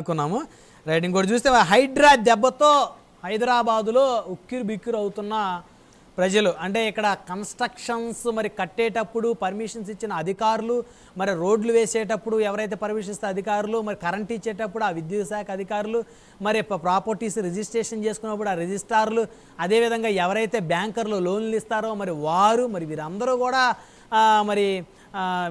అనుకున్నాము. రైట్, ఇంకోటి చూస్తే హైడ్రా దెబ్బతో హైదరాబాదులో ఉక్కిరి బిక్కిరి అవుతున్న ప్రజలు. అంటే ఇక్కడ కన్స్ట్రక్షన్స్ మరి కట్టేటప్పుడు పర్మిషన్స్ ఇచ్చిన అధికారులు, మరి రోడ్లు వేసేటప్పుడు ఎవరైతే పర్మిషన్ ఇస్తే అధికారులు, మరి కరెంట్ ఇచ్చేటప్పుడు ఆ విద్యుత్ శాఖ అధికారులు, మరి ప్రాపర్టీస్ రిజిస్ట్రేషన్ చేసుకున్నప్పుడు ఆ రిజిస్ట్రార్లు, అదేవిధంగా ఎవరైతే బ్యాంకర్లు లోన్లు ఇస్తారో మరి వారు, మరి వీరందరూ కూడా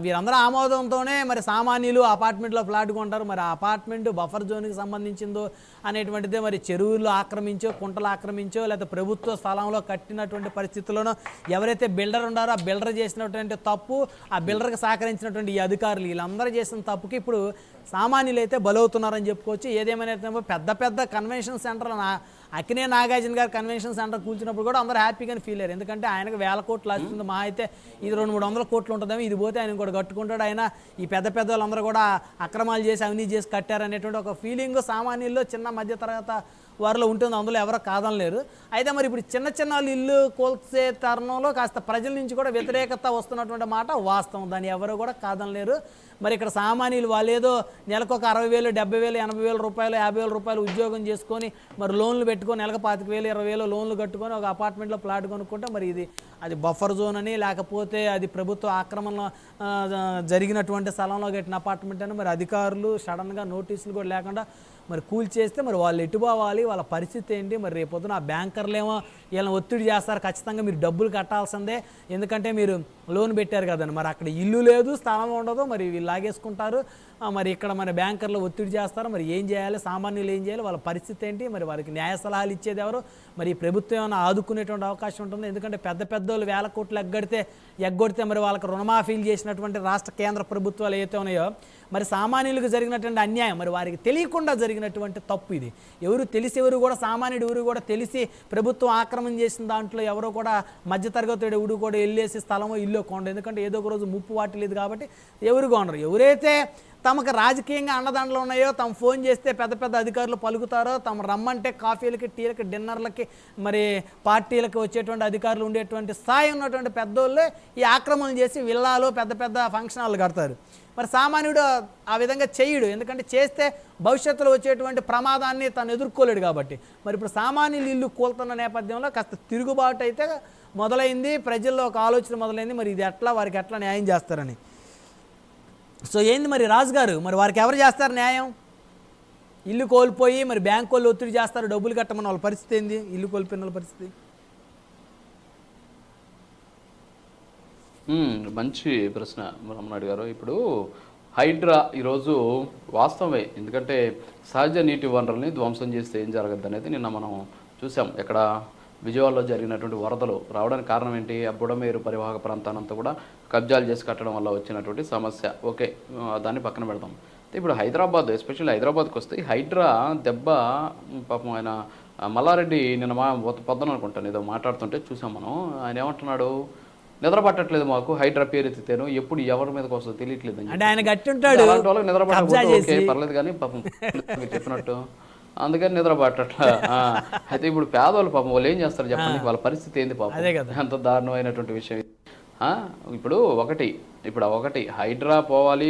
వీరందరూ ఆమోదంతోనే మరి సామాన్యులు అపార్ట్మెంట్లో ఫ్లాట్ కొంటారు. మరి ఆ అపార్ట్మెంట్ బఫర్ జోన్కి సంబంధించిందో అనేటువంటిదే మరి చెరువులు ఆక్రమించో, కుంటలు ఆక్రమించో, లేదా ప్రభుత్వ స్థలంలో కట్టినటువంటి పరిస్థితుల్లోనో ఎవరైతే బిల్డర్ ఉన్నారో ఆ బిల్డర్ చేసినటువంటి తప్పు, ఆ బిల్డర్కి సహకరించినటువంటి ఈ అధికారులు వీళ్ళందరూ చేసిన తప్పుకి ఇప్పుడు సామాన్యులు అయితే బలవుతున్నారని చెప్పుకోవచ్చు. ఏదేమైనా పెద్ద పెద్ద కన్వెన్షన్ సెంటర్లు అక్కినే నాగార్జున గారు కన్వెన్షన్ సెంటర్ కూల్చినప్పుడు కూడా అందరూ హ్యాపీగానే ఫీల్ అయ్యారు. ఎందుకంటే ఆయనకు 1000 కోట్లు వస్తుంది, మా అయితే ఇది 200-300 కోట్లు ఉంటుందేమో, ఇది పోతే ఆయన కూడా కట్టుకుంటాడు. ఆయన ఈ పెద్ద పెద్ద వాళ్ళందరూ కూడా అక్రమాలు చేసి అవినీతి చేసి కట్టారనేటువంటి ఒక ఫీలింగ్ సామాన్యుల్లో చిన్న మధ్య తరగతి వారిలో ఉంటుంది. అందులో ఎవరో కాదనలేరు. అయితే మరి ఇప్పుడు చిన్న చిన్న వాళ్ళు ఇల్లు కోల్చే తరుణంలో కాస్త ప్రజల నుంచి కూడా వ్యతిరేకత వస్తున్నటువంటి మాట వాస్తవం, దాన్ని ఎవరు కూడా కాదనలేరు. మరి ఇక్కడ సామాన్యులు వాళ్ళు ఏదో నెలకు ఒక 60,000, 70,000, 80,000 రూపాయలు, 50,000 రూపాయలు ఉద్యోగం చేసుకొని మరి లోన్లు పెట్టుకొని నెలకు 25,000, 20,000 లోన్లు కట్టుకొని ఒక అపార్ట్మెంట్లో ప్లాట్ కొనుక్కుంటే మరి అది బఫర్ జోన్ అని, లేకపోతే అది ప్రభుత్వ ఆక్రమణ జరిగినటువంటి స్థలంలో కట్టిన అపార్ట్మెంట్ అని మరి అధికారులు సడన్గా నోటీసులు కూడా లేకుండా మరి కూల్చేస్తే మరి వాళ్ళు ఎటుపోవాలి, వాళ్ళ పరిస్థితి ఏంటి? మరి రేపొద్దున ఆ బ్యాంకర్లేమో వీళ్ళని ఒత్తిడి చేస్తారు, ఖచ్చితంగా మీరు డబ్బులు కట్టాల్సిందే, ఎందుకంటే మీరు లోన్ పెట్టారు కదండి. మరి అక్కడ ఇల్లు లేదు, స్థలం ఉండదు, మరి వీళ్ళు లాగేసుకుంటారు. మరి ఇక్కడ మన బ్యాంకర్లు ఒత్తిడి చేస్తారు. మరి ఏం చేయాలి, సామాన్యులు ఏం చేయాలి, వాళ్ళ పరిస్థితి ఏంటి? మరి వారికి న్యాయ సలహాలు ఇచ్చేది ఎవరు? మరి ప్రభుత్వం ఏమైనా ఆదుకునేటువంటి అవకాశం ఉంటుంది? ఎందుకంటే పెద్ద పెద్దోళ్ళు 1000 కోట్లు ఎగ్గొడితే మరి వాళ్ళకి రుణమాఫీలు చేసినటువంటి రాష్ట్ర కేంద్ర ప్రభుత్వాలు ఏవైతే ఉన్నాయో మరి సామాన్యులకు జరిగినటువంటి అన్యాయం, మరి వారికి తెలియకుండా జరిగినటువంటి తప్పు ఇది. ఎవరు కూడా సామాన్యుడు ఎవరు కూడా తెలిసి ప్రభుత్వం ఆక్రమణ చేసిన దాంట్లో ఎవరో కూడా మధ్యతరగతి ఎవరు కూడా వెళ్ళేసి స్థలమో ఇల్లు కొండరు. ఎందుకంటే ఏదో ఒక రోజు ముప్పు వాటిలేదు కాబట్టి ఎవరు కొనరు. ఎవరైతే తమకు రాజకీయంగా అండదండలు ఉన్నాయో, తమ ఫోన్ చేస్తే పెద్ద పెద్ద అధికారులు పలుకుతారో, తమ రమ్మంటే కాఫీలకి, టీలకి, డిన్నర్లకి, మరి పార్టీలకు వచ్చేటువంటి అధికారులు ఉండేటువంటి స్థాయి ఉన్నటువంటి పెద్దోళ్ళే ఈ ఆక్రమణ చేసి విల్లాలు పెద్ద పెద్ద ఫంక్షన్ హాల్ కడతారు. మరి సామాన్యుడు ఆ విధంగా చేయడు, ఎందుకంటే చేస్తే భవిష్యత్తులో వచ్చేటువంటి ప్రమాదాన్ని తను ఎదుర్కోలేడు కాబట్టి. మరి ఇప్పుడు సామాన్యులు ఇల్లు కూలుతున్న నేపథ్యంలో కాస్త తిరుగుబాటు అయితే మొదలైంది, ప్రజల్లో ఒక ఆలోచన మొదలైంది. మరి ఇది వారికి ఎట్లా న్యాయం చేస్తారని. సో ఏంది మరి రాజుగారు, మరి వారికి ఎవరు చేస్తారు న్యాయం? ఇల్లు కోల్పోయి మరి బ్యాంకు వాళ్ళు ఒత్తిడి చేస్తారు, డబ్బులు కట్టమని వాళ్ళ పరిస్థితి ఏంది? ఇల్లు కోల్పోయిన వాళ్ళ పరిస్థితి. మంచి ప్రశ్న రమణాడు గారు. ఇప్పుడు హైడ్రా ఈరోజు వాస్తవమే, ఎందుకంటే సహజ నీటి వనరుల్ని ధ్వంసం చేస్తే ఏం జరగద్దు అనేది నిన్న మనం చూసాం. ఎక్కడ విజయవాడలో జరిగినటువంటి వరదలు రావడానికి కారణం ఏంటి? ఆ బుడమేరు పరివాహక ప్రాంతానంతా కూడా కబ్జాలు చేసి కట్టడం వల్ల వచ్చినటువంటి సమస్య. ఓకే, దాన్ని పక్కన పెడదాం. ఇప్పుడు హైదరాబాద్, ఎస్పెషల్లీ హైదరాబాద్కి వస్తే హైడ్రా దెబ్బ పాపం ఆయన మల్లారెడ్డి నిన్న పొద్దున అనుకుంటాను ఏదో మాట్లాడుతుంటే చూసాం మనం. ఆయన ఏమంటున్నాడు, నిద్ర పట్టట్లేదు మాకు, హైడ్రా పేరు ఎత్తితేను ఎప్పుడు ఎవరి మీదకి వస్తుందో తెలియట్లేదు అని. అలాంటి వాళ్ళకి నిద్ర పట్టకపోతే ఓకే పర్లేదు, కానీ పాపం చెప్పినట్టు అందుకని నిద్ర పట్టట్లా. అయితే ఇప్పుడు పేదవాళ్ళు పాపం వాళ్ళు ఏం చేస్తారు చెప్పండి, వాళ్ళ పరిస్థితి ఏంది పాపం? ఎంత దారుణమైనటువంటి విషయం. ఇప్పుడు ఒకటి హైడ్రా పోవాలి,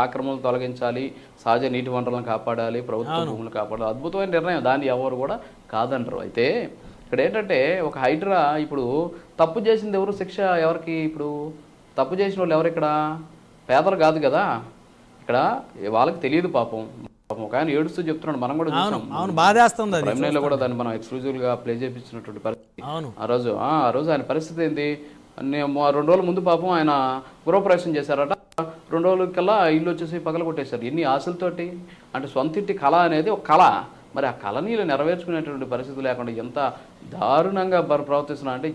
ఆక్రమణలు తొలగించాలి, సహజ నీటి వనరులను కాపాడాలి, ప్రభుత్వ భూములు కాపాడాలి, అద్భుతమైన నిర్ణయం, దాన్ని ఎవరు కూడా కాదంటారు. అయితే ఇక్కడ ఏంటంటే ఒక హైడ్రా ఇప్పుడు తప్పు చేసింది ఎవరు, శిక్ష ఎవరికి? ఇప్పుడు తప్పు చేసిన వాళ్ళు ఎవరు? ఇక్కడ పేదలు కాదు కదా, ఇక్కడ వాళ్ళకి తెలియదు పాపం. ఒక ఆయన ఏడుస్తూ చెప్తున్నాడు, మనం కూడా చూసాం ప్రైమ్ లైన్లో కూడా దాన్ని మనం ఎక్స్క్లూజివ్గా ప్లే చేయించినటువంటి పరిస్థితి. ఆ రోజు ఆయన పరిస్థితి ఏంటి? 2 రోజుల ముందు పాపం ఆయన గృహప్రవేశం చేశారట. 2 రోజులకల్లా ఇల్లు వచ్చేసి పగల కొట్టేశారు. ఎన్ని ఆశలతోటి, అంటే సొంత ఇంటి కళ అనేది ఒక కళ, మరి ఆ కళని నెరవేర్చుకునేటువంటి పరిస్థితి లేకుండా ఎంత దారుణంగా ప్రవర్తిస్తున్నా అంటే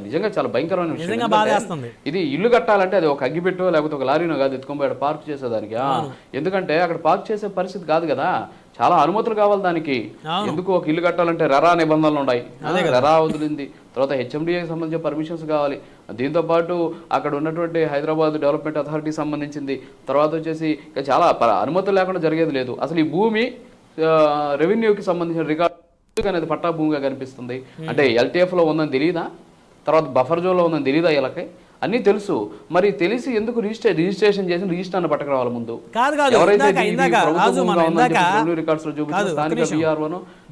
నిజంగా చాలా భయంకరమైన విషయం. ఇది ఇల్లు కట్టాలంటే అది ఒక అగ్గిపెట్టో లేకపోతే ఒక లారీనో కాదు ఎత్తుకొని పార్క్ చేసేదానికి. ఎందుకంటే అక్కడ పార్క్ చేసే పరిస్థితి కాదు కదా, చాలా అనుమతులు కావాలి దానికి. ఎందుకు ఒక ఇల్లు కట్టాలంటే రెరా నిబంధనలు ఉన్నాయి, రెరా వదిలింది, తర్వాత హెచ్ఎండిఏకి సంబంధించిన పర్మిషన్స్ కావాలి. దీంతోపాటు అక్కడ ఉన్నటువంటి హైదరాబాద్ డెవలప్మెంట్ అథారిటీ సంబంధించింది, తర్వాత వచ్చేసి చాలా అనుమతులు లేకుండా జరిగేది లేదు. అసలు ఈ భూమి రెవెన్యూకి సంబంధించిన రికార్డు అనేది పట్టా భూమిగా కనిపిస్తుంది. అంటే LTF లో ఉందని తెలియదా, తర్వాత బఫర్ జోన్లో ఉందని తెలియదా వీళ్ళకి? అన్నీ తెలుసు. మరి తెలిసి ఎందుకు రిజిస్ట్రేషన్ చేసి రిజిస్టర్ పట్టుకురావాలి ముందు? కాదు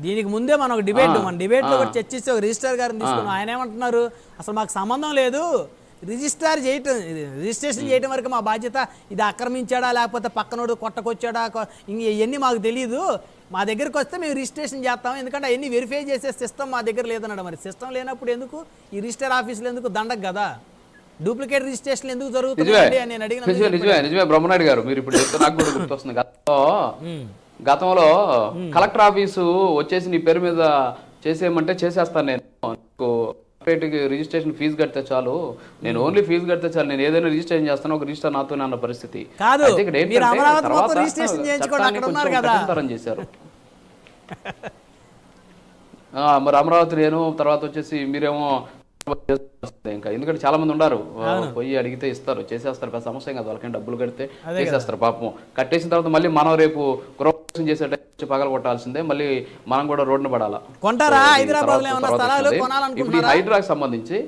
దీనికి ముందే మనం ఒక డిబేట్ లో చర్చిస్తే ఒక రిజిస్ట్రార్ గారిని తీసుకున్నాం. ఆయన ఏమంటున్నారు, అసలు మాకు సంబంధం లేదు, రిజిస్ట్రేషన్ చేయడం వరకు మా బాధ్యత, ఇది ఆక్రమించాడా లేకపోతే పక్కనోడు కొట్టకొచ్చాడా ఇవన్నీ మాకు తెలియదు, మా దగ్గరికి వస్తే మేము రిజిస్ట్రేషన్ చేస్తాం, ఎందుకంటే అవన్నీ వెరిఫై చేసే సిస్టమ్ మా దగ్గర లేదన్నాడు. మరి సిస్టమ్ లేనప్పుడు ఎందుకు ఈ రిజిస్టర్ ఆఫీసులు ఎందుకు దండగ కదా, డూప్లికేట్ రిజిస్ట్రేషన్ ఎందుకు జరుగుతుంది అని నేను అడిగిన. నిజమే బ్రహ్మనాయుడు గారు, మీరు ఇప్పుడు చెప్తే నాకు కూడా గుర్తొస్తుంది. గతంలో కలెక్టర్ ఆఫీసు వచ్చేసి నీ పేరు మీద చేసేయమంటే చేసేస్తాను, నేను రిజిస్ట్రేషన్ ఫీజు కడితే చాలు, నేను ఓన్లీ ఫీజు కడితే చాలు, నేను ఏదైనా రిజిస్ట్రేషన్ చేస్తాను, ఒక రిజిస్టర్ నాతోనే అన్న పరిస్థితి చేశారు. మరి అమరావతి నేను తర్వాత వచ్చేసి మీరేమో ఇంకా, ఎందుకంటే చాలా మంది ఉన్నారు, పోయి అడిగితే ఇస్తారు, చేసేస్తారు, పెద్ద సమస్య కాదు, వాళ్ళకి డబ్బులు కడితే చేసేస్తారు. పాపం కట్టేసిన తర్వాత మళ్ళీ మనం రేపు గృహప్రవేశం చేసే పగల కొట్టాల్సిందే, మళ్ళీ మనం కూడా రోడ్డున పడాలా. ఇప్పుడు హైడ్రాకి సంబంధించి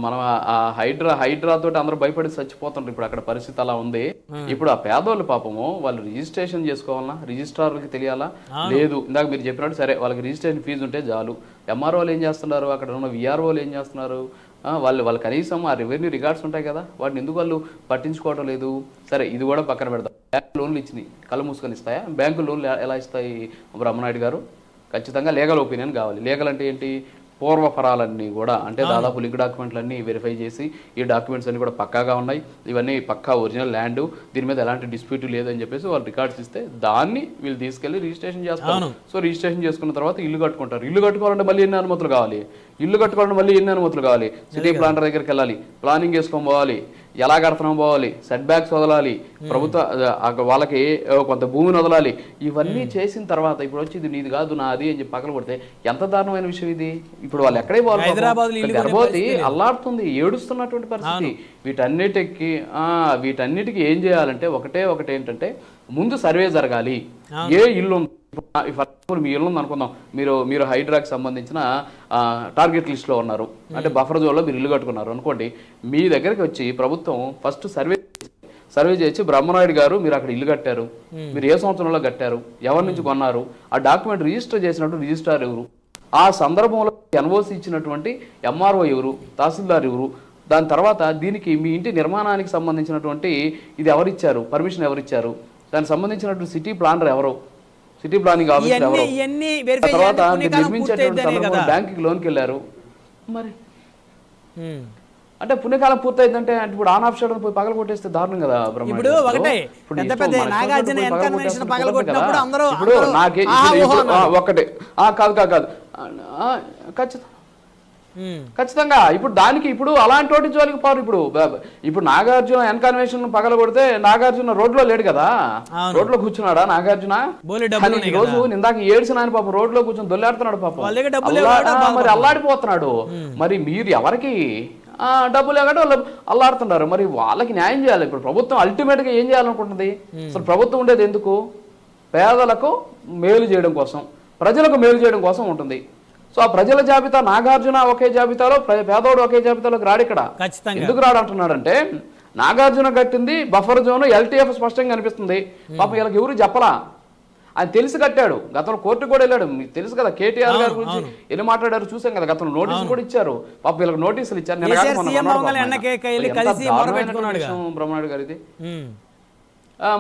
మనం ఆ హైడ్రా తోటి అందరూ భయపడి చచ్చిపోతుంటారు. ఇప్పుడు అక్కడ పరిస్థితి అలా ఉంది. ఇప్పుడు ఆ పేదోళ్ళు పాపము వాళ్ళు రిజిస్ట్రేషన్ చేసుకోవాలన్నా రిజిస్ట్రార్కి తెలియాలా లేదు. ఇందాక మీరు చెప్పినట్టు సరే, వాళ్ళకి రిజిస్ట్రేషన్ ఫీజు ఉంటే చాలు. ఎంఆర్ఓలు ఏం చేస్తున్నారు, అక్కడ ఉన్న విఆర్ఓలు ఏం చేస్తున్నారు, వాళ్ళు కనీసం ఆ రెవెన్యూ రికార్డ్స్ ఉంటాయి కదా, వాటిని ఎందుకు వాళ్ళు పట్టించుకోవడం లేదు. సరే ఇది కూడా పక్కన పెడతాం. బ్యాంకు లోన్లు ఇచ్చినాయి, కళ్ళు మూసుకొని ఇస్తాయా? బ్యాంకు లోన్లు ఎలా ఇస్తాయి బ్రహ్మనాయుడు గారు? ఖచ్చితంగా లీగల్ ఒపీనియన్ కావాలి. లీగల్ అంటే ఏంటి? పూర్వపరాలన్నీ కూడా, అంటే దాదాపు లింక్ డాక్యుమెంట్లన్నీ వెరిఫై చేసి ఈ డాక్యుమెంట్స్ అన్ని కూడా పక్కాగా ఉన్నాయి, ఇవన్నీ పక్కా ఒరిజినల్ ల్యాండ్, దీని మీద ఎలాంటి డిస్ప్యూట్ లేదని చెప్పేసి వాళ్ళు రికార్డ్స్ ఇస్తే దాన్ని వీళ్ళు తీసుకెళ్లి రిజిస్ట్రేషన్ చేస్తారు. సో రిజిస్ట్రేషన్ చేసుకున్న తర్వాత ఇల్లు కట్టుకుంటారు. ఇల్లు కట్టుకోవాలంటే మళ్ళీ ఎన్ని అనుమతులు కావాలి? సిటీ ప్లానర్ దగ్గరికి వెళ్ళాలి, ప్లానింగ్ వేసుకొని పోవాలి, ఎలా కడతనం పోవాలి, సెట్ బ్యాక్స్ వదలాలి, ప్రభుత్వ వాళ్ళకి కొంత భూమిని వదలాలి. ఇవన్నీ చేసిన తర్వాత ఇప్పుడు వచ్చి ఇది నీది కాదు నాది అని చెప్పి పక్కన కొడితే ఎంత దారుణమైన విషయం ఇది. ఇప్పుడు వాళ్ళు ఎక్కడే పోవాలి, గర్భవతి అల్లాడుతుంది, ఏడుస్తున్నటువంటి పరిస్థితి. వీటన్నిటికీ ఏం చేయాలంటే ఒకటే ఏంటంటే ముందు సర్వే జరగాలి. ఏ ఇల్లు మీ ఇల్లు ఉంది అనుకుందాం, మీరు హైడ్రాకి సంబంధించిన టార్గెట్ లిస్ట్లో ఉన్నారు, అంటే బఫర్ జోన్లో మీరు ఇల్లు కట్టుకున్నారు అనుకోండి. మీ దగ్గరికి వచ్చి ప్రభుత్వం ఫస్ట్ సర్వే చేసి బ్రహ్మనాయుడు గారు మీరు అక్కడ ఇల్లు కట్టారు, మీరు ఏ సంవత్సరంలో కట్టారు, ఎవరి నుంచి కొన్నారు, ఆ డాక్యుమెంట్ రిజిస్టర్ చేసినట్టు రిజిస్ట్రార్ ఎవరు, ఆ సందర్భంలో ఎన్ఓసి ఇచ్చినటువంటి ఎంఆర్ఓ ఎవరు, తహసీల్దార్ ఎవరు, దాని తర్వాత దీనికి మీ ఇంటి నిర్మాణానికి సంబంధించినటువంటి ఇది ఎవరిచ్చారు, పర్మిషన్ ఎవరిచ్చారు, దానికి సంబంధించినటువంటి సిటీ ప్లానర్ ఎవరు, సిటీ ప్లానింగ్ ఆఫీసర్ ఎవరు, తర్వాత మీరు నిర్మించేటువంటి సందర్భంలో బ్యాంకుకి లోన్కి వెళ్ళారు. మరి అంటే పుణ్యకాలం పూర్తయిందంటే ఇప్పుడు ఆన్ ఆఫ్ షటర్ పోయి పగల కొట్టేస్తే దారుణం కదా. ఇప్పుడు ఒకటే కాదు ఖచ్చితంగా ఇప్పుడు దానికి ఇప్పుడు అలాంటి వాటి జోలికి పోరు. ఇప్పుడు నాగార్జున ఎన్కన్వెన్షన్ పగల కొడితే నాగార్జున రోడ్లో లేడు కదా, రోడ్లో కూర్చున్నాడా నాగార్జున? ఈ రోజు ఇందాక ఏడ్చిన ఆయన పాపం రోడ్లో కూర్చొని దొల్లాడుతున్నాడు పాపం, మరి అల్లాడిపోతున్నాడు. మరి మీరు ఎవరికి డబ్బులు ఎక్కడ వాళ్ళు అల్లాడుతున్నారు, మరి వాళ్ళకి న్యాయం చేయాలి. ఇప్పుడు ప్రభుత్వం అల్టిమేట్ గా ఏం చేయాలనుకుంటుంది? అసలు ప్రభుత్వం ఉండేది ఎందుకు? పేదలకు మేలు చేయడం కోసం, ప్రజలకు మేలు చేయడం కోసం ఉంటుంది. సో ఆ ప్రజల జాబితా నాగార్జున ఒకే జాబితాలో, పేదోడు ఒకే జాబితాలోకి రాడు. ఇక్కడ ఎందుకు రాడు అంటున్నాడంటే నాగార్జున కట్టింది బఫర్ జోన్, ఎల్టీఎఫ్ స్పష్టంగా కనిపిస్తుంది. పాపం వీళ్ళకి ఎవరు చెప్పలా, ఆయన తెలిసి కట్టాడు. గతంలో కోర్టు కూడా వెళ్ళాడు, మీకు తెలుసు కదా, కేటీఆర్ గారి గురించి ఎన్ని మాట్లాడారు చూసాం కదా. గతంలో నోటీసులు కూడా ఇచ్చారు, పాపం వీళ్ళకి నోటీసులు ఇచ్చారు. బ్రహ్మనాయుడు గారిది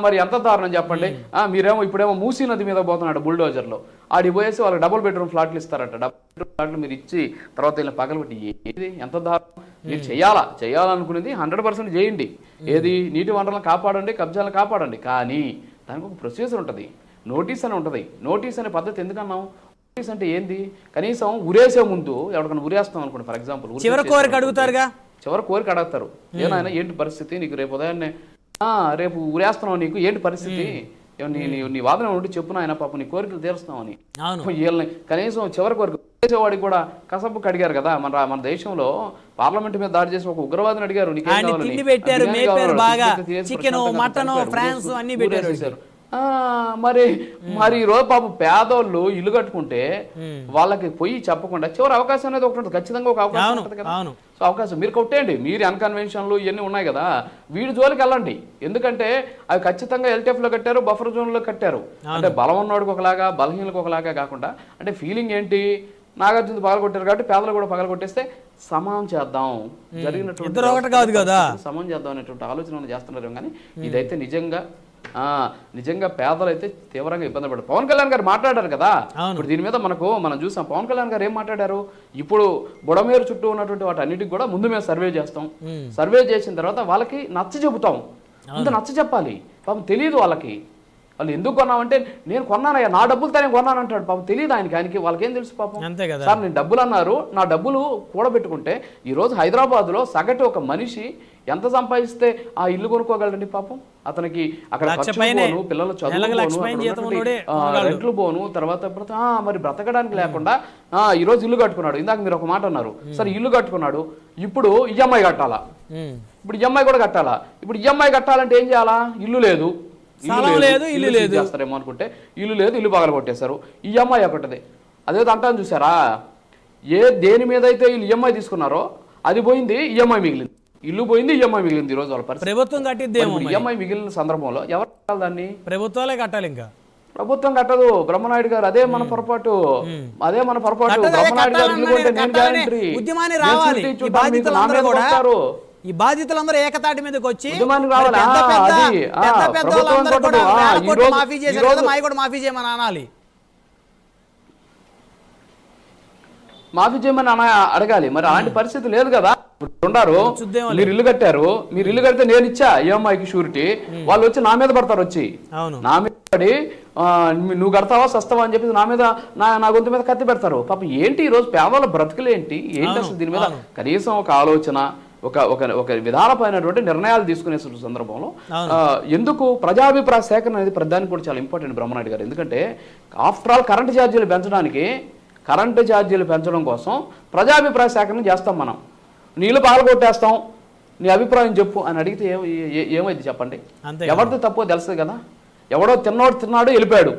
మరి ఎంత దారుణం చెప్పండి. మీరేమో ఇప్పుడేమో మూసీ నది మీద పోతున్నాడు బుల్డోజర్లో, ఆడికి పోయేసి వాళ్ళకి డబుల్ బెడ్రూమ్ ఫ్లాట్లు ఇస్తారట. డబుల్ బెడ్రూమ్ ఫ్లాట్లు మీరు ఇచ్చి తర్వాత వీళ్ళని పగలబెట్టి ఏది ఎంత దారుణం. మీరు చేయాలనుకునేది 100% చేయండి. ఏది నీటి వనరులను కాపాడండి, కబ్జాలను కాపాడండి, కానీ దానికి ఒక ప్రొసీజర్ ఉంటుంది, నోటీస్ అని ఉంటుంది. నోటీస్ అనే పద్ధతి ఎందుకన్నాం? నోటీస్ అంటే ఏంది? కనీసం ఉరేసే ముందు ఎవరికైనా ఉరేస్తాం అనుకోండి, ఫర్ ఎగ్జాంపుల్ చివరి కోరిక అడుగుతారు. ఏనాయన ఏంటి పరిస్థితి, నీకు రేపు ఉదయాన్నే రేపు ఉరేస్తున్నావు, నీకు ఏంటి పరిస్థితి, నీ వాదన ఉంటే చెప్పు నాయన, పాపం నీ కోరికలు తీరుస్తామని. వీళ్ళని కనీసం చివరి కోరిక చేసేవాడికి కూడా కసబ్బుకి అడిగారు కదా. మన దేశంలో పార్లమెంట్ మీద దాడి చేసి ఒక ఉగ్రవాదిని అడిగారు, మరి మరి ఈరోజు పాపం పేదోళ్ళు ఇల్లు కట్టుకుంటే వాళ్ళకి పోయి చెప్పకుండా చివరి అవకాశం అనేది ఒకటి ఉంటుంది, ఖచ్చితంగా ఒక అవకాశం ఉంటుంది కదా. సో అవకాశం మీరు కొట్టేయండి, మీరు అన్కన్వెన్షన్లు ఇవన్నీ ఉన్నాయి కదా, వీడి జోలికి వెళ్ళండి. ఎందుకంటే అవి ఖచ్చితంగా ఎల్టీఎఫ్ లో కట్టారు, బఫర్ జోన్ లో కట్టారు. అంటే బలం ఉన్నోడికి ఒకలాగా బలహీనలకు ఒకలాగా కాకుండా, అంటే ఫీలింగ్ ఏంటి, నాగార్జున పగలగొట్టారు కాబట్టి పేదలు కూడా పగలగొట్టేస్తే సమానం చేద్దాం, జరిగినటువంటి సమానం చేద్దాం అనేటువంటి ఆలోచన చేస్తున్నారు. కానీ ఇదైతే నిజంగా పేదలు అయితే తీవ్రంగా ఇబ్బంది పడ్డారు. పవన్ కళ్యాణ్ గారు మాట్లాడారు కదా, ఇప్పుడు దీని మీద మనం చూసాం. పవన్ కళ్యాణ్ గారు ఏం మాట్లాడారు, ఇప్పుడు బుడమేరు చుట్టూ ఉన్నటువంటి వాటి అన్నిటికి కూడా ముందు మేము సర్వే చేస్తాం, సర్వే చేసిన తర్వాత వాళ్ళకి నచ్చ చెబుతాం, ముందు నచ్చ చెప్పాలి. పాపం తెలియదు వాళ్ళకి, వాళ్ళు ఎందుకు కొన్నామంటే నేను కొన్నానయ్యా, నా డబ్బులతో నేను కొన్నాను అంటాడు. పాపం తెలియదు ఆయనకి వాళ్ళకేం తెలుసు పాపం. సార్ నేను డబ్బులు అన్నారు, నా డబ్బులు కూడబెట్టుకుంటే ఈరోజు హైదరాబాద్లో సగటు ఒక మనిషి ఎంత సంపాదిస్తే ఆ ఇల్లు కొనుక్కోగలండి పాపం. అతనికి అక్కడ పోను, పిల్లలు చదువు, రెంట్లు పోను, తర్వాత మరి బ్రతకడానికి లేకుండా ఈరోజు ఇల్లు కట్టుకున్నాడు. ఇందాక మీరు ఒక మాట అన్నారు, సరే ఇల్లు కట్టుకున్నాడు, ఇప్పుడు ఈఎంఐ కట్టాలా, ఇప్పుడు ఈఎంఐ కూడా కట్టాలా. ఇప్పుడు ఈఎంఐ కట్టాలంటే ఏం చేయాలా, ఇల్లు లేదు, ఇల్లు లేదు చేస్తారేమో అనుకుంటే ఇల్లు లేదు, ఇల్లు పగల కొట్టేశారు. ఈఎంఐ ఒకటిది అదే అంటాను చూసారా, దేని మీద అయితే వీళ్ళు ఈఎంఐ తీసుకున్నారో అది పోయింది, ఈఎంఐ మిగిలింది, ఇల్లు పోయింది, ఈఎంఐ మిగిలింది. ఈ రోజు వాళ్ళ పరిస్థితి ప్రభుత్వం కట్టిద్దేమో. ఈఎంఐ మిగిలిన సందర్భంలో ఎవరు కట్టాలి దాన్ని, ప్రభుత్వాలే కట్టాలి. ఇంకా ప్రభుత్వం కట్టదు. బ్రహ్మనాయుడు గారు అదే మన పొరపాటు, బ్రహ్మనాయుడు గారు ఇల్లు కొంటే నేను గ్యారెంటీ, ఈ బాధితులందరూ ఏకతాటి మీదకి వచ్చి మాఫీ చేశారు, మావి కూడా మాఫీ చేయమని అనాలి, మాఫీ చేయమని అడగాలి. మరి అలాంటి పరిస్థితి లేదు కదా. ఉన్నారు, మీరు ఇల్లు కట్టారు, మీరు ఇల్లు కడితే నేను ఇచ్చా ఈఎంఐకి షూరిటీ, వాళ్ళు వచ్చి నా మీద పడతారు, వచ్చి నా మీద పడి నువ్వు కడతావా సస్తావా అని చెప్పి నా గొంతు మీద కత్తి పెడతారు. పాపం ఏంటి ఈరోజు పేదల బ్రతుకులేంటి, ఏంటి అసలు దీని మీద కనీసం ఒక ఆలోచన, ఒక విధానపైనటువంటి నిర్ణయాలు తీసుకునే సందర్భంలో ఎందుకు ప్రజాభిప్రాయ సేకరణ అనేది ప్రధానికి కూడా చాలా ఇంపార్టెంట్ బ్రహ్మనాయుడు గారు. ఎందుకంటే ఆఫ్టర్ ఆల్ కరెంటు ఛార్జీలు పెంచడం కోసం ప్రజాభిప్రాయ సేకరణ చేస్తాం మనం. నీళ్ళు పగలగొట్టేస్తాం, నీ అభిప్రాయం చెప్పు అని అడిగితే ఏమైంది చెప్పండి, ఎవరిది తప్పో తెలుస్తుంది కదా. ఎవడో తిన్నాడు వెళ్ళిపోయాడు,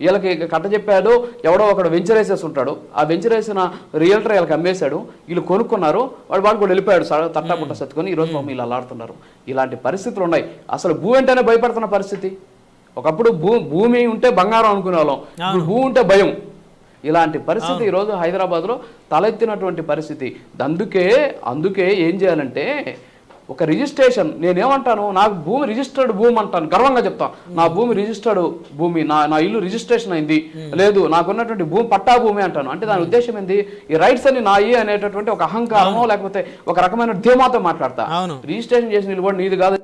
వీళ్ళకి కట్ట చెప్పాడు, ఎవడో ఒకడు వెంచర్ వేసేసి ఉంటాడు, ఆ వెంచర్ వేసిన రియల్టర్ వీళ్ళకి అమ్మేశాడు, వీళ్ళు కొనుక్కున్నారు, వాడు కూడా వెళ్ళిపోయాడు తట్టాపుట్ట సత్తుకొని. ఈరోజు మమ్మల్ని ఇలా ఆడుతున్నారు. ఇలాంటి పరిస్థితులు ఉన్నాయి. అసలు భూ అంటేనే భయపడుతున్న పరిస్థితి. ఒకప్పుడు భూమి ఉంటే బంగారం అనుకునే వాళ్ళం, ఇప్పుడు భూ ఉంటే భయం. ఇలాంటి పరిస్థితి ఈరోజు హైదరాబాద్లో తలెత్తినటువంటి పరిస్థితి. అందుకే ఏం చేయాలంటే ఒక రిజిస్ట్రేషన్, నేనేమంటాను, నాకు భూమి రిజిస్టర్డ్ భూమి అంటాను, గర్వంగా చెప్తాను, నా భూమి రిజిస్టర్డ్ భూమి, నా ఇల్లు రిజిస్ట్రేషన్ అయింది, లేదు నాకున్నటువంటి భూమి పట్టా భూమి అంటాను. అంటే దాని ఉద్దేశం ఏంది, ఈ రైట్స్ అన్ని నాయి అనేటటువంటి ఒక అహంకారమో లేకపోతే ఒక రకమైన ధీమాతో మాట్లాడతా. రిజిస్ట్రేషన్ చేసిన ఇల్లు కూడా నీది కాదు,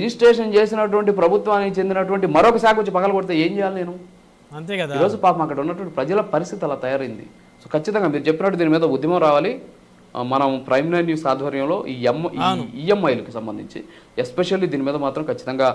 రిజిస్ట్రేషన్ చేసినటువంటి ప్రభుత్వానికి చెందినటువంటి మరొక శాఖ వచ్చి పగలగొడితే ఏం చేయాలి నేను, అంతే కదా. ఈరోజు పాపం అక్కడ ఉన్నటువంటి ప్రజల పరిస్థితి అలా తయారైంది. సో ఖచ్చితంగా మీరు చెప్పినట్టు దీని మీద ఉద్యమం రావాలి. మనం ప్రైమ్ 9 న్యూస్ ఆధ్వర్యంలో ఈ ఈఎంఐలకు సంబంధించి ఎస్పెషల్లీ దీని మీద మాత్రం ఖచ్చితంగా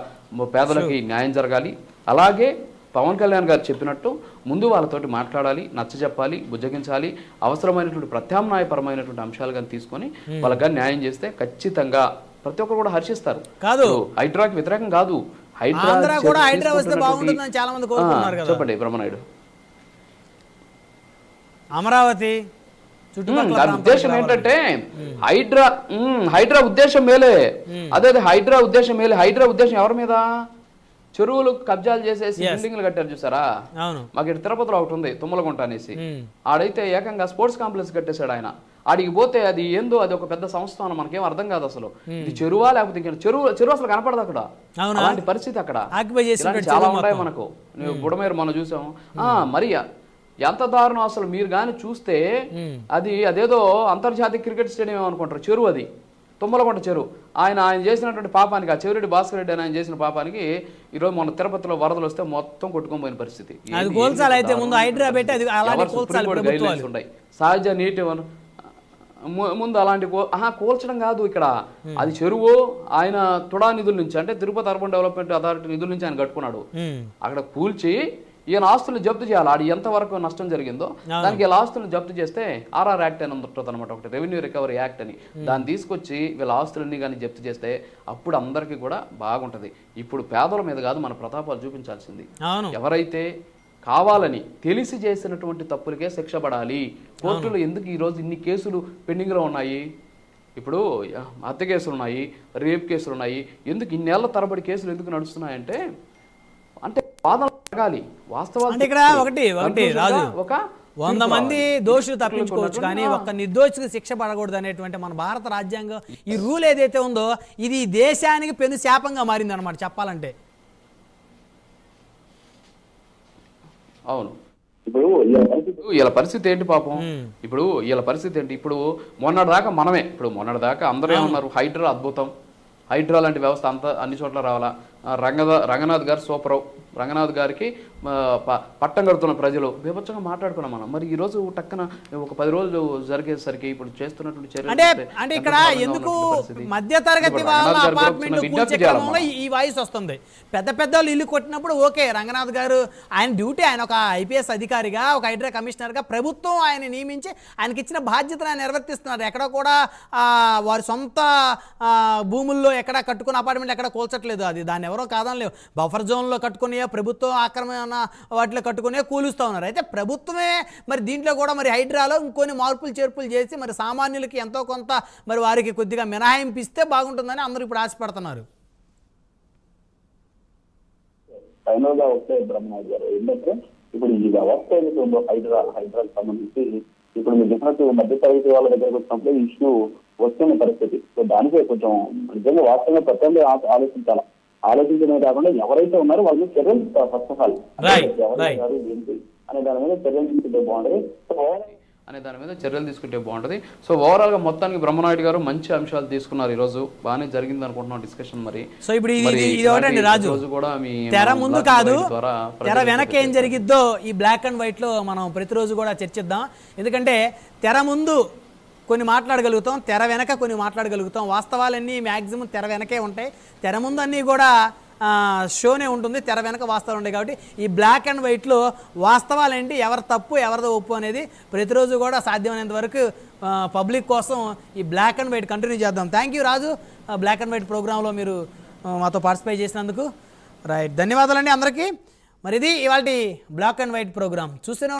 పేదలకి న్యాయం జరగాలి. అలాగే పవన్ కళ్యాణ్ గారు చెప్పినట్టు ముందు వాళ్ళతోటి మాట్లాడాలి, నచ్చజెప్పాలి, బుజ్జగించాలి. అవసరమైనటువంటి ప్రత్యామ్నాయపరమైనటువంటి అంశాలు కానీ తీసుకొని వాళ్ళకి కానీ న్యాయం చేస్తే ఖచ్చితంగా ప్రతి ఒక్కరు కూడా హర్షిస్తారు. కాదు హైడ్రాకి వ్యతిరేకం కాదు, చెప్పండి బ్రహ్మనాయుడు. అమరావతి దాని ఉద్దేశం ఏంటంటే హైడ్రా ఉద్దేశం మేలే, అదే హైడ్రా ఉద్దేశం ఎవరి మీద, చెరువులు కబ్జాలు చేసేసి బిల్డింగ్లు కట్టారు చూసారా. మాకు ఇక్కడ తిరుపతిలో ఒకటి ఉంది తుమ్మలగుంట అనేసి, ఆడైతే ఏకంగా స్పోర్ట్స్ కాంప్లెక్స్ కట్టేశాడు ఆయన. ఆడికి పోతే అది ఏందో, అది ఒక పెద్ద సంస్థానం, మనకేం అర్థం కాదు అసలు ఇది చెరువా లేకపోతే ఇంకా చెరువు అసలు కనపడదు అక్కడ. అలాంటి పరిస్థితి అక్కడ చాలా ఉంటాయి మనకు. బుడమేరు మనం చూసాము. మరి ఎంత దారుణం అసలు, మీరు కానీ చూస్తే అదేదో అంతర్జాతీయ క్రికెట్ స్టేడియం అనుకుంటారు, చెరువు అది, తుమ్మలగుంట చెరువు. ఆయన చేసినటువంటి పాపానికి, ఆ చెవిరెడ్డి భాస్కర్ రెడ్డి ఆయన చేసిన పాపానికి ఈరోజు మన తిరుపతిలో వరదలు వస్తే మొత్తం కొట్టుకొని పోయిన పరిస్థితి. ఉన్నాయి సహజ నీటి ముందు అలాంటి కూల్చడం కాదు ఇక్కడ, అది చెరువు ఆయన తుడా నిధుల నుంచి, అంటే తిరుపతి అర్బన్ డెవలప్మెంట్ అథారిటీ నిధుల నుంచి ఆయన కట్టుకున్నాడు. అక్కడ కూల్చి ఈయన ఆస్తులు జప్తు చేయాలి. ఆడు ఎంతవరకు నష్టం జరిగిందో దానికి వీళ్ళ ఆస్తులను జప్తు చేస్తే ఆర్ఆర్ యాక్ట్ అని ఉంటుంది అనమాట, ఒకటి రెవెన్యూ రికవరీ యాక్ట్ అని. దాన్ని తీసుకొచ్చి వీళ్ళ ఆస్తులన్నీ కానీ జప్తు చేస్తే అప్పుడు అందరికీ కూడా బాగుంటది. ఇప్పుడు పేదల మీద కాదు మన ప్రతాపాలు చూపించాల్సింది. ఎవరైతే కావాలని తెలిసి చేసినటువంటి తప్పులకే శిక్ష పడాలి. కోర్టులో ఎందుకు ఈరోజు ఇన్ని కేసులు పెండింగ్లో ఉన్నాయి? ఇప్పుడు హత్య కేసులు ఉన్నాయి, రేప్ కేసులు ఉన్నాయి. ఎందుకు ఇన్నేళ్ల తరబడి కేసులు ఎందుకు నడుస్తున్నాయంటే అంటే వాదనలు జరగాలి, వాస్తవాలు. ఇక్కడ ఒకటి రాజు, ఒక 100 మంది దోషులు తప్పించుకోవచ్చు కానీ ఒక్క నిర్దోషికి శిక్ష పడకూడదు అనేటువంటి మన భారత రాజ్యాంగం ఈ రూల్ ఏదైతే ఉందో ఇది దేశానికి పెను శాపంగా మారింది అనమాట చెప్పాలంటే. అవును. ఇప్పుడు వీళ్ళ పరిస్థితి ఏంటి పాపం? ఇప్పుడు వీళ్ళ పరిస్థితి ఏంటి? ఇప్పుడు మొన్నటిదాకా మనమే, ఇప్పుడు మొన్నటిదాకా అందరూ ఏమన్నారు, హైడ్రా అద్భుతం, హైడ్రా లాంటి వ్యవస్థ అంతా అన్ని చోట్ల రావాలా, రంగనాథ్ గారు సూపర్, రంగనాథ్ గారికి పట్టం కడుతున్న ప్రజలు విభత్సంగా మాట్లాడుకున్నాం మనం. మరి ఈ రోజు టక్కన ఒక 10 రోజులు జరిగేసరికి ఇప్పుడు చేస్తున్నటువంటి చర్యలు అంటే ఇక్కడ ఎందుకు మధ్య తరగతి వాళ్ళ అపార్ట్మెంట్ ఈ వాయిస్ వస్తుంది. పెద్ద పెద్ద వాళ్ళు ఇల్లు కొట్టినప్పుడు ఓకే, రంగనాథ్ గారు ఆయన డ్యూటీ, ఆయన ఒక ఐపీఎస్ అధికారిగా, ఒక హైడ్రా కమిషనర్గా ప్రభుత్వం ఆయన నియమించి ఆయనకి ఇచ్చిన బాధ్యతను ఆయన నిర్వర్తిస్తున్నారు. ఎక్కడ కూడా వారి సొంత భూముల్లో ఎక్కడ కట్టుకున్న అపార్ట్మెంట్ ఎక్కడ కూల్చట్లేదు. అది దాన్ని ఎవరో కాదనలేవు. బఫర్ జోన్లో కట్టుకునే ప్రభుత్వం ఆక్రమణ వాటిలో కట్టుకునే కూలుస్తూ ఉన్నారు. అయితే ప్రభుత్వమే మరి దీంట్లో కూడా మరి హైడ్రాలో ఇంకొన్ని మార్పులు చేర్పులు చేసి మరి సామాన్యులకి ఎంతో కొంత మరి వారికి కొద్దిగా మినహాయింపు ఇస్తే బాగుంటుందని అందరూ ఇప్పుడు ఆశపడుతున్నారు. ఫైనల్గా వస్తే బ్రహ్మనాథ్ గారు ఏంటంటే ఇప్పుడు ఈ వ్యవస్థ ఏదైతే ఉందో హైడ్రాకి సంబంధించి ఇప్పుడు మీరు చెప్పినట్టు మధ్య తరగతి వాళ్ళ దగ్గరకు వచ్చినప్పుడు ఇష్యూ వస్తున్న పరిస్థితి. సో దానికే కొంచెం నిజంగా వాస్తవంగా ప్రత్యేకంగా ఆలోచించడమే కాకుండా ఎవరైతే ఉన్నారో వాళ్ళని చర్యలు ఫస్ట్ ఆఫ్ ఆల్ ఎవరు ఏంటి అనే దాని మీద చర్యలు తీసుకుంటే బాగుంటుంది. సో ఓవరాల్ గా మొత్తానికి బ్రహ్మనాయుడు గారు మంచి అంశాలు తీసుకున్నారు. ఈ రోజు బాగానే జరిగింది అనుకుంటున్నాం డిస్కషన్. మరి సో ఇప్పుడు ఇది ఒకటండి రాజు, తెర ముందు కాదు తెర వెనక ఏం జరిగిద్దో ఈ బ్లాక్ అండ్ వైట్ లో మనం ప్రతిరోజు కూడా చర్చిద్దాం. ఎందుకంటే తెర ముందు కొన్ని మాట్లాడగలుగుతాం, తెర వెనక కొన్ని మాట్లాడగలుగుతాం. వాస్తవాలన్నీ మ్యాక్సిమం తెర వెనకే ఉంటాయి, తెర ముందు అన్నీ కూడా షోనే ఉంటుంది, తెర వెనక వాస్తవాలు ఉంటాయి. కాబట్టి ఈ బ్లాక్ అండ్ వైట్లో వాస్తవాలేంటి, ఎవరి తప్పు ఎవరిదో ఒప్పు అనేది ప్రతిరోజు కూడా సాధ్యమైనంత వరకు పబ్లిక్ కోసం ఈ బ్లాక్ అండ్ వైట్ కంటిన్యూ చేద్దాం. Thank you Raju, black and white ప్రోగ్రాంలో మీరు మాతో పార్టిసిపేట్ చేసినందుకు. రైట్, ధన్యవాదాలండి అందరికీ. మరి ఇది ఇవాళ బ్లాక్ అండ్ వైట్ ప్రోగ్రామ్ చూస్తూనే